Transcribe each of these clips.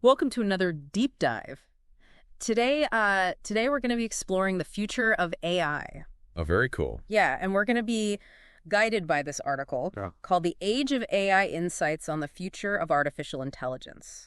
Welcome to another deep dive. Today we're going to be exploring the future of AI. Oh, very cool. Yeah, and we're going to be guided by this article called The Age of AI Insights on the Future of Artificial Intelligence.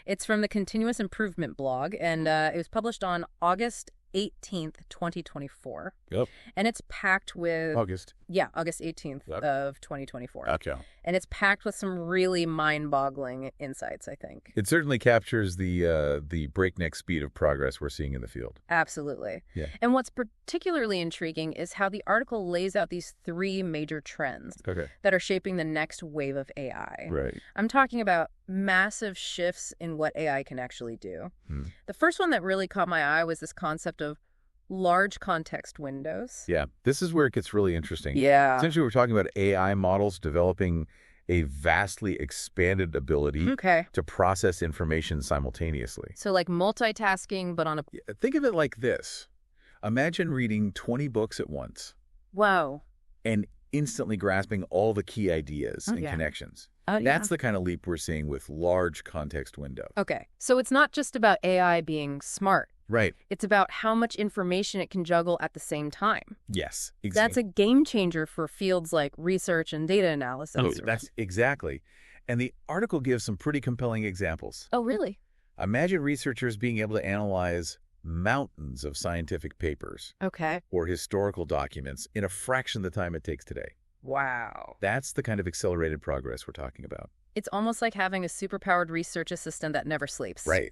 It's from the Continuous Improvement blog, and it was published on August 18th, 2024. Yep. And it's packed with... August. Yeah, August 18th Yep. of 2024. Okay. And it's packed with some really mind-boggling insights, I think. It certainly captures the breakneck speed of progress we're seeing in the field. Absolutely. Yeah. And what's particularly intriguing is how the article lays out these three major trends that are shaping the next wave of AI. Right. I'm talking about massive shifts in what AI can actually do. The first one that really caught my eye was this concept of large context windows. Yeah. This is where it gets really interesting. Yeah. Essentially, we're talking about AI models developing a vastly expanded ability to process information simultaneously. So like multitasking, but on a... Think of it like this. Imagine reading 20 books at once. Whoa. And instantly grasping all the key ideas and connections. That's the kind of leap we're seeing with large context window. Okay. So it's not just about AI being smart. Right. It's about how much information it can juggle at the same time. Yes, exactly. That's a game changer for fields like research and data analysis. Oh, that's exactly. And the article gives some pretty compelling examples. Oh, really? Imagine researchers being able to analyze mountains of scientific papers or historical documents in a fraction of the time it takes today. Wow. That's the kind of accelerated progress we're talking about. It's almost like having a superpowered research assistant that never sleeps. Right.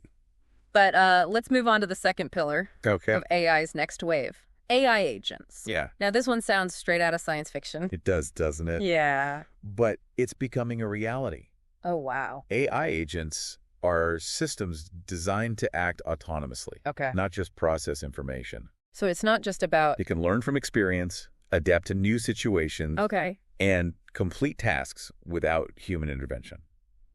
But let's move on to the second pillar of AI's next wave. AI agents. Yeah. Now, this one sounds straight out of science fiction. It does, doesn't it? Yeah. But it's becoming a reality. Oh, wow. AI agents are systems designed to act autonomously, not just process information. So it's not just about... They can learn from experience, adapt to new situations, and complete tasks without human intervention.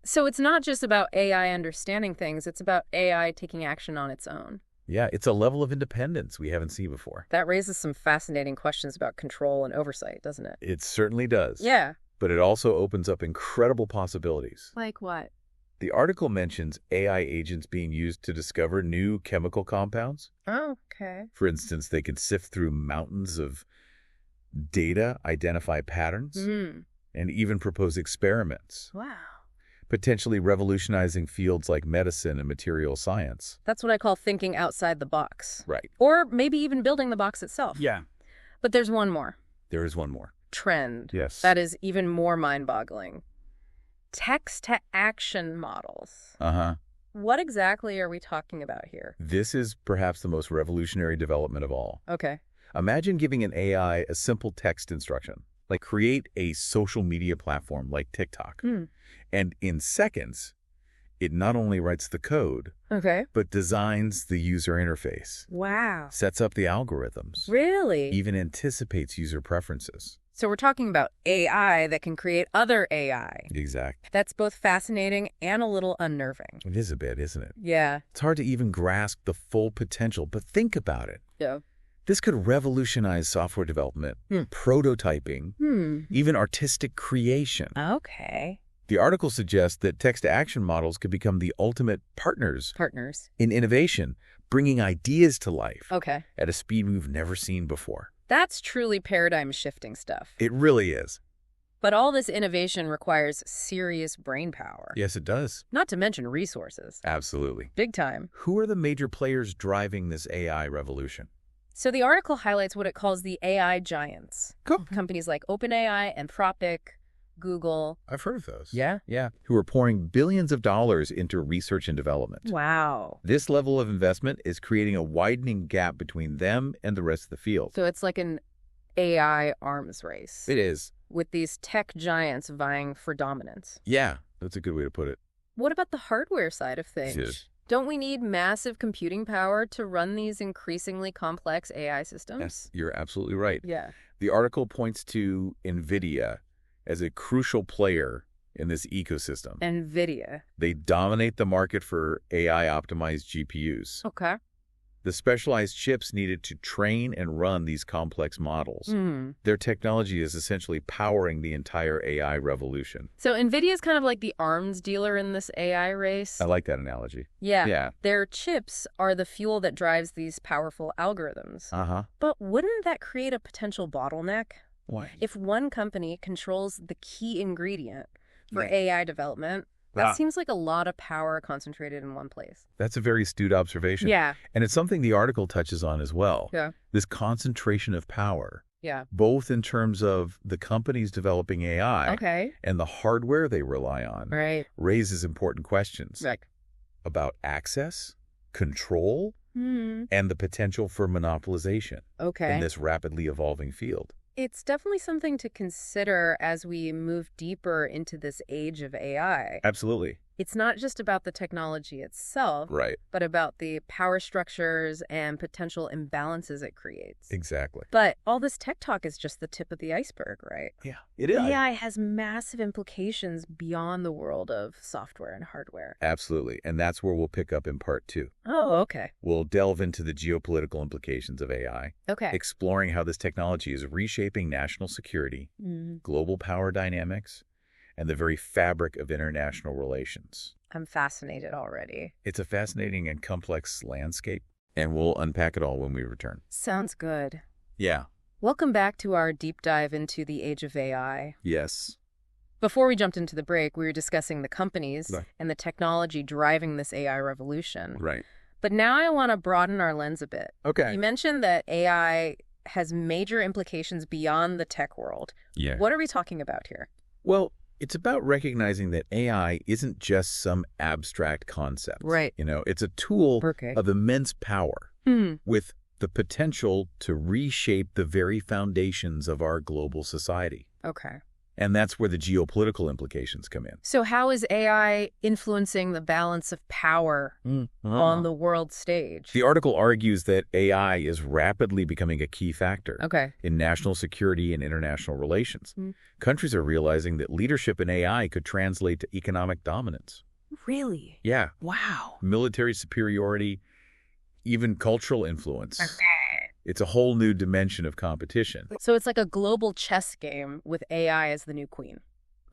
So it's not just about AI understanding things, it's about AI taking action on its own. Yeah, it's a level of independence we haven't seen before. That raises some fascinating questions about control and oversight, doesn't it? It certainly does. Yeah. But it also opens up incredible possibilities. Like what? The article mentions AI agents being used to discover new chemical compounds. Oh, okay. For instance, they can sift through mountains of data, identify patterns, and even propose experiments. Wow. Potentially revolutionizing fields like medicine and material science. That's what I call thinking outside the box. Right. Or maybe even building the box itself. Yeah. But there's one more. There is one more. Trend. Yes. That is even more mind-boggling. Text-to-action models. What exactly are we talking about here? This is perhaps the most revolutionary development of all. Okay. Imagine giving an AI a simple text instruction, like create a social media platform like TikTok. And in seconds, it not only writes the code, but designs the user interface. Wow. Sets up the algorithms. Really? Even anticipates user preferences. So we're talking about AI that can create other AI. Exactly. That's both fascinating and a little unnerving. It is a bit, isn't it? Yeah. It's hard to even grasp the full potential, but think about it. Yeah. This could revolutionize software development, prototyping, even artistic creation. Okay. The article suggests that text-to-action models could become the ultimate partners in innovation, bringing ideas to life at a speed we've never seen before. That's truly paradigm-shifting stuff. It really is. But all this innovation requires serious brain power. Yes, it does. Not to mention resources. Absolutely. Big time. Who are the major players driving this AI revolution? So the article highlights what it calls the AI giants. Companies like OpenAI, Anthropic, Google. I've heard of those. Yeah? Yeah. Who are pouring billions of dollars into research and development. Wow. This level of investment is creating a widening gap between them and the rest of the field. So it's like an AI arms race. It is. With these tech giants vying for dominance. Yeah, that's a good way to put it. What about the hardware side of things? Yes. Don't we need massive computing power to run these increasingly complex AI systems? Yes, you're absolutely right. Yeah. The article points to NVIDIA as a crucial player in this ecosystem. NVIDIA. They dominate the market for AI-optimized GPUs. Okay. the specialized chips needed to train and run these complex models. Their technology is essentially powering the entire AI revolution. So NVIDIA is kind of like the arms dealer in this AI race. I like that analogy. Yeah. Their chips are the fuel that drives these powerful algorithms. But wouldn't that create a potential bottleneck? Why? If one company controls the key ingredient for AI development, that seems like a lot of power concentrated in one place. That's a very astute observation. Yeah. And it's something the article touches on as well. Yeah. This concentration of power. Yeah. Both in terms of the companies developing AI and the hardware they rely on. Right. Raises important questions. Right. About access, control, and the potential for monopolization in this rapidly evolving field. It's definitely something to consider as we move deeper into this age of AI. Absolutely. It's not just about the technology itself, but about the power structures and potential imbalances it creates. Exactly. But all this tech talk is just the tip of the iceberg, right? Yeah, it is. AI has massive implications beyond the world of software and hardware. Absolutely. And that's where we'll pick up in part 2. Oh, okay. We'll delve into the geopolitical implications of AI. Exploring how this technology is reshaping national security, global power dynamics, and the very fabric of international relations. I'm fascinated already. It's a fascinating and complex landscape, and we'll unpack it all when we return. Sounds good. Yeah. Welcome back to our deep dive into the age of AI. Yes. Before we jumped into the break, we were discussing the companies and the technology driving this AI revolution. Right. But now I want to broaden our lens a bit. Okay. You mentioned that AI has major implications beyond the tech world. Yeah. What are we talking about here? Well, it's about recognizing that AI isn't just some abstract concept. Right. You know, it's a tool of immense power with the potential to reshape the very foundations of our global society. Okay. And that's where the geopolitical implications come in. So how is AI influencing the balance of power on the world stage? The article argues that AI is rapidly becoming a key factor in national security and international relations. Countries are realizing that leadership in AI could translate to economic dominance. Really? Yeah. Wow. Military superiority, even cultural influence. It's a whole new dimension of competition. So it's like a global chess game with AI as the new queen.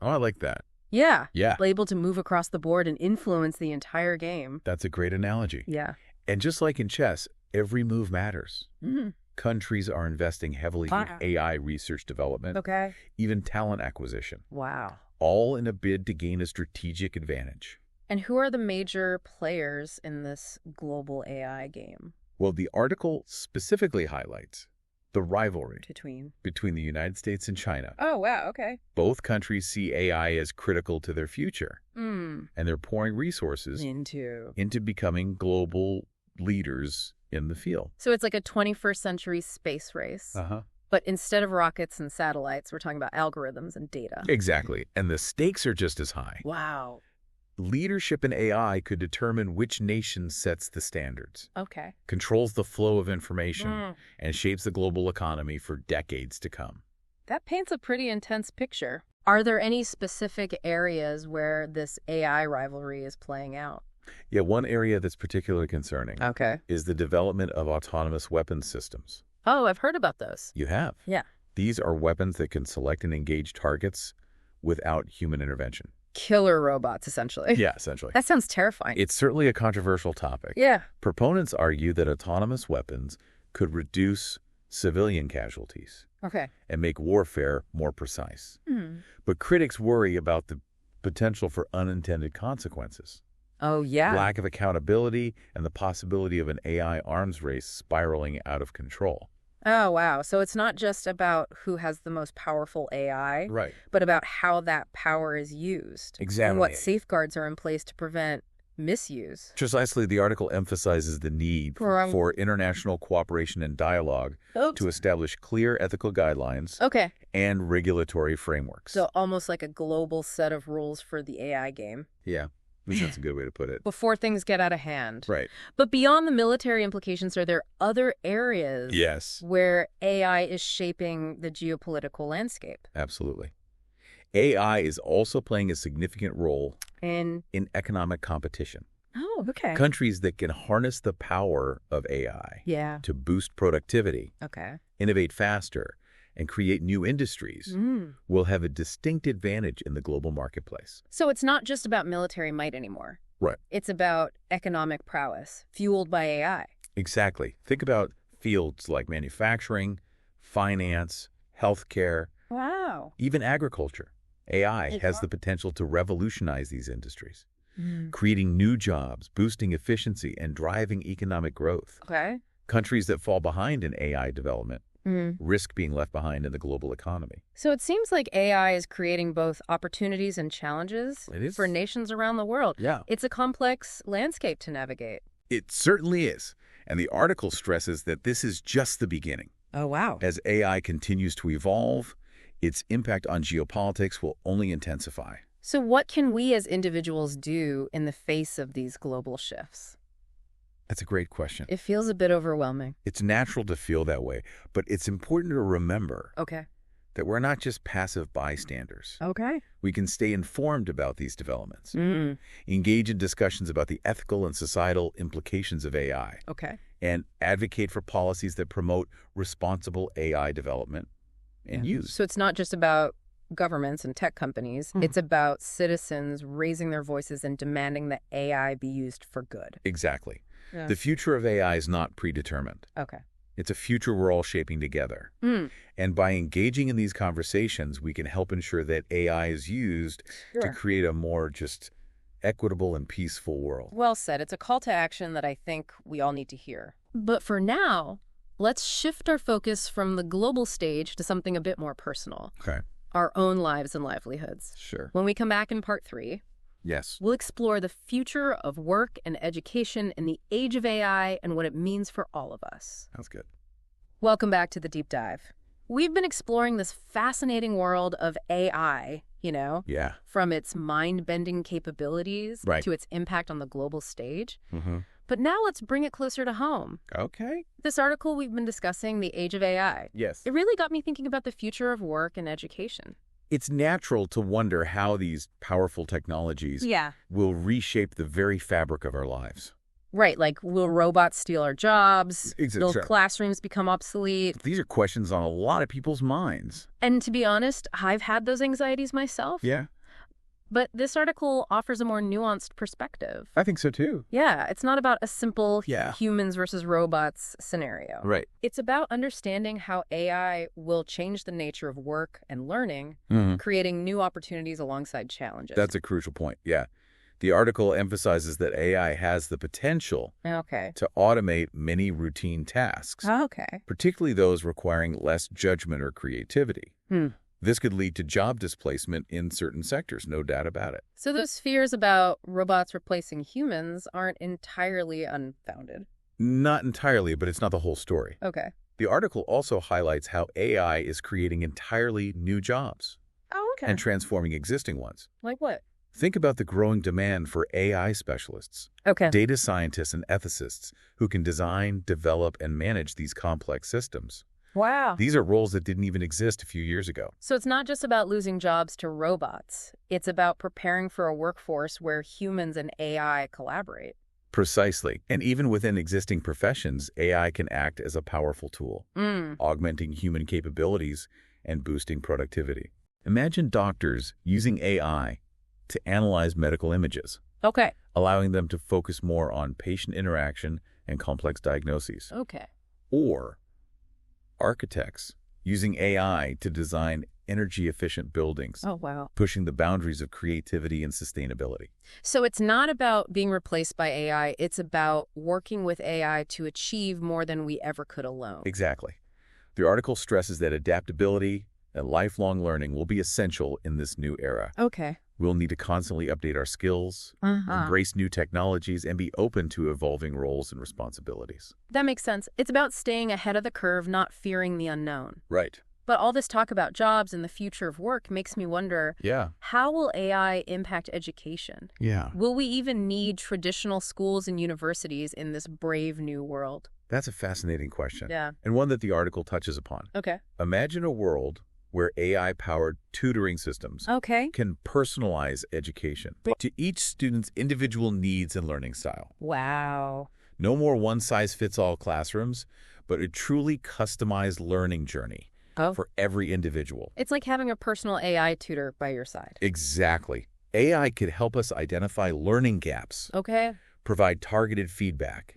Oh, I like that. Yeah. Yeah. Able to move across the board and influence the entire game. That's a great analogy. Yeah. And just like in chess, every move matters. Countries are investing heavily in AI research development, even talent acquisition. Wow. All in a bid to gain a strategic advantage. And who are the major players in this global AI game? Well, the article specifically highlights the rivalry between the United States and China. Oh, wow. Okay. Both countries see AI as critical to their future, and they're pouring resources into becoming global leaders in the field. So it's like a 21st century space race. But instead of rockets and satellites, we're talking about algorithms and data. Exactly. And the stakes are just as high. Wow. Leadership in AI could determine which nation sets the standards, controls the flow of information, and shapes the global economy for decades to come. That paints a pretty intense picture. Are there any specific areas where this AI rivalry is playing out? Yeah, one area that's particularly concerning is the development of autonomous weapons systems. Oh, I've heard about those. You have? Yeah. These are weapons that can select and engage targets without human intervention. Killer robots, essentially. Yeah, essentially. That sounds terrifying. It's certainly a controversial topic. Yeah. Proponents argue that autonomous weapons could reduce civilian casualties and make warfare more precise. But critics worry about the potential for unintended consequences. Oh, yeah. Lack of accountability and the possibility of an AI arms race spiraling out of control. Oh, wow. So it's not just about who has the most powerful AI, but about how that power is used. Exactly. And what safeguards are in place to prevent misuse. Precisely, the article emphasizes the need for international cooperation and dialogue to establish clear ethical guidelines and regulatory frameworks. So almost like a global set of rules for the AI game. Yeah. I think that's a good way to put it. Before things get out of hand. Right. But beyond the military implications, are there other areas where AI is shaping the geopolitical landscape? Absolutely. AI is also playing a significant role in economic competition. Oh, okay. Countries that can harness the power of AI to boost productivity, innovate faster, and create new industries will have a distinct advantage in the global marketplace. So it's not just about military might anymore. Right. It's about economic prowess fueled by AI. Exactly. Think about fields like manufacturing, finance, healthcare, even agriculture. AI has the potential to revolutionize these industries, creating new jobs, boosting efficiency, and driving economic growth. Countries that fall behind in AI development risk being left behind in the global economy. So it seems like AI is creating both opportunities and challenges for nations around the world. Yeah. It's a complex landscape to navigate. It certainly is. And the article stresses that this is just the beginning. Oh, wow. As AI continues to evolve, its impact on geopolitics will only intensify. So what can we as individuals do in the face of these global shifts? That's a great question. It feels a bit overwhelming. It's natural to feel that way, but it's important to remember that we're not just passive bystanders. We can stay informed about these developments, engage in discussions about the ethical and societal implications of AI, and advocate for policies that promote responsible AI development and use. So it's not just about governments and tech companies. It's about citizens raising their voices and demanding that AI be used for good. Exactly. Yeah. The future of AI is not predetermined. It's a future we're all shaping together. And by engaging in these conversations, we can help ensure that AI is used to create a more just equitable and peaceful world. Well said. It's a call to action that I think we all need to hear. But for now, let's shift our focus from the global stage to something a bit more personal. Our own lives and livelihoods. Sure. When we come back in part 3, we'll explore the future of work and education in the age of AI and what it means for all of us. Sounds good. Welcome back to the Deep Dive. We've been exploring this fascinating world of AI, from its mind-bending capabilities to its impact on the global stage. But now let's bring it closer to home. This article we've been discussing, The Age of AI. It really got me thinking about the future of work and education. It's natural to wonder how these powerful technologies will reshape the very fabric of our lives. Right, like will robots steal our jobs? Will classrooms become obsolete? These are questions on a lot of people's minds. And to be honest, I've had those anxieties myself. But this article offers a more nuanced perspective. I think so, too. Yeah, it's not about a simple humans versus robots scenario. It's about understanding how AI will change the nature of work and learning, creating new opportunities alongside challenges. That's a crucial point, The article emphasizes that AI has the potential to automate many routine tasks, particularly those requiring less judgment or creativity. This could lead to job displacement in certain sectors, no doubt about it. So those fears about robots replacing humans aren't entirely unfounded? Not entirely, but it's not the whole story. The article also highlights how AI is creating entirely new jobs and transforming existing ones. Like what? Think about the growing demand for AI specialists, data scientists and ethicists who can design, develop, and manage these complex systems. Wow. These are roles that didn't even exist a few years ago. So it's not just about losing jobs to robots. It's about preparing for a workforce where humans and AI collaborate. Precisely. And even within existing professions, AI can act as a powerful tool, augmenting human capabilities and boosting productivity. Imagine doctors using AI to analyze medical images, allowing them to focus more on patient interaction and complex diagnoses. Or architects using AI to design energy-efficient buildings, pushing the boundaries of creativity and sustainability. So it's not about being replaced by AI, it's about working with AI to achieve more than we ever could alone. Exactly. The article stresses that adaptability and lifelong learning will be essential in this new era. We'll need to constantly update our skills, embrace new technologies, and be open to evolving roles and responsibilities. That makes sense. It's about staying ahead of the curve, not fearing the unknown. But all this talk about jobs and the future of work makes me wonder, how will AI impact education? Will we even need traditional schools and universities in this brave new world? That's a fascinating question, and one that the article touches upon. Imagine a world where AI-powered tutoring systems can personalize education to each student's individual needs and learning style. Wow. No more one-size-fits-all classrooms, but a truly customized learning journey for every individual. It's like having a personal AI tutor by your side. Exactly. AI could help us identify learning gaps, provide targeted feedback,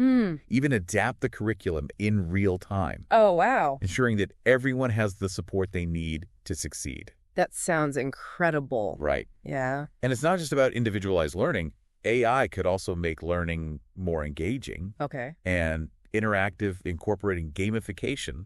even adapt the curriculum in real time. Oh, wow. Ensuring that everyone has the support they need to succeed. That sounds incredible. Right. Yeah. And it's not just about individualized learning. AI could also make learning more engaging and interactive, incorporating gamification,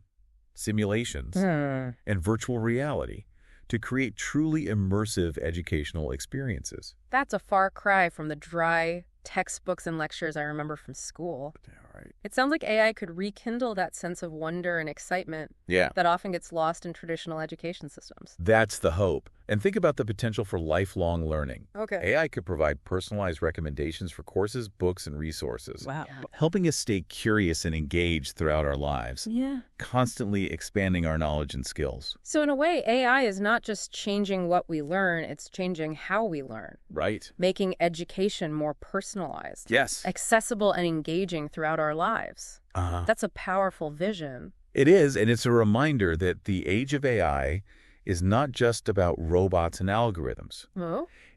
simulations, and virtual reality to create truly immersive educational experiences. That's a far cry from the dry textbooks and lectures I remember from school. Right. It sounds like AI could rekindle that sense of wonder and excitement that often gets lost in traditional education systems. That's the hope. And think about the potential for lifelong learning. AI could provide personalized recommendations for courses, books, and resources. Wow. Helping us stay curious and engaged throughout our lives. Yeah. Constantly expanding our knowledge and skills. So in a way, AI is not just changing what we learn, it's changing how we learn. Right. Making education more personalized. Yes. Accessible and engaging throughout our lives. That's a powerful vision. It is, and it's a reminder that the age of AI is not just about robots and algorithms.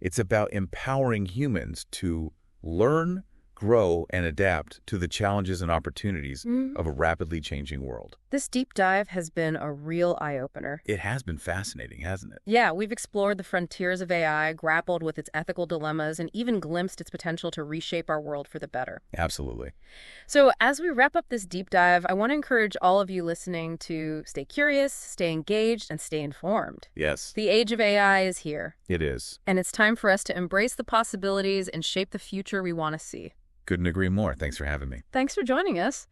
It's about empowering humans to learn, grow, and adapt to the challenges and opportunities of a rapidly changing world. This deep dive has been a real eye-opener. It has been fascinating, hasn't it? Yeah, we've explored the frontiers of AI, grappled with its ethical dilemmas, and even glimpsed its potential to reshape our world for the better. Absolutely. So as we wrap up this deep dive, I want to encourage all of you listening to stay curious, stay engaged, and stay informed. Yes. The age of AI is here. It is. And it's time for us to embrace the possibilities and shape the future we want to see. Couldn't agree more. Thanks for having me. Thanks for joining us.